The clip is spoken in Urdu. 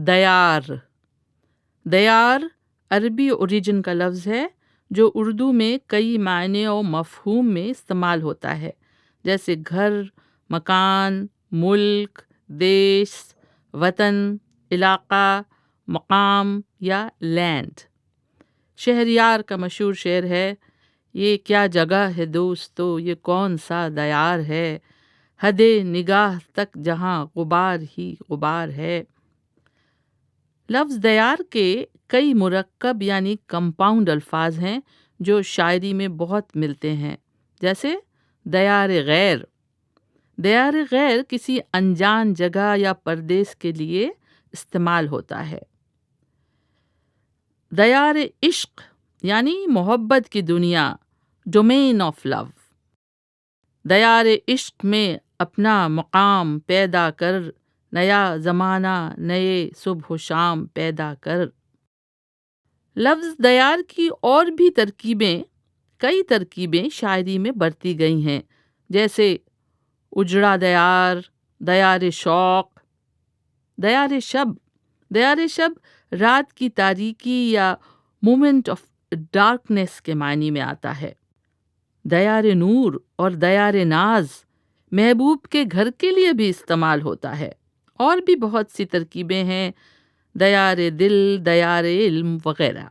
دیار. دیار عربی اوریجن کا لفظ ہے جو اردو میں کئی معنی و مفہوم میں استعمال ہوتا ہے، جیسے گھر، مکان، ملک، دیش، وطن، علاقہ، مقام یا لینڈ. شہریار کا مشہور شعر ہے: یہ کیا جگہ ہے دوستو، یہ کون سا دیار ہے، حد نگاہ تک جہاں غبار ہی غبار ہے. لفظ دیار کے کئی مرکب یعنی کمپاؤنڈ الفاظ ہیں جو شاعری میں بہت ملتے ہیں، جیسے دیار غیر. دیار غیر کسی انجان جگہ یا پردیس کے لیے استعمال ہوتا ہے. دیار عشق یعنی محبت کی دنیا، ڈومین آف لو. دیار عشق میں اپنا مقام پیدا کر، نیا زمانہ نئے صبح و شام پیدا کر. لفظ دیار کی اور بھی کئی ترکیبیں شاعری میں برتی گئی ہیں، جیسے اجڑا دیار، دیار شوق. دیار شب. دیار شب رات کی تاریکی یا مومنٹ آف ڈارکنیس کے معنی میں آتا ہے. دیار نور اور دیار ناز محبوب کے گھر کے لیے بھی استعمال ہوتا ہے. اور بھی بہت سی ترکیبیں ہیں، دیار دل، دیار علم وغیرہ.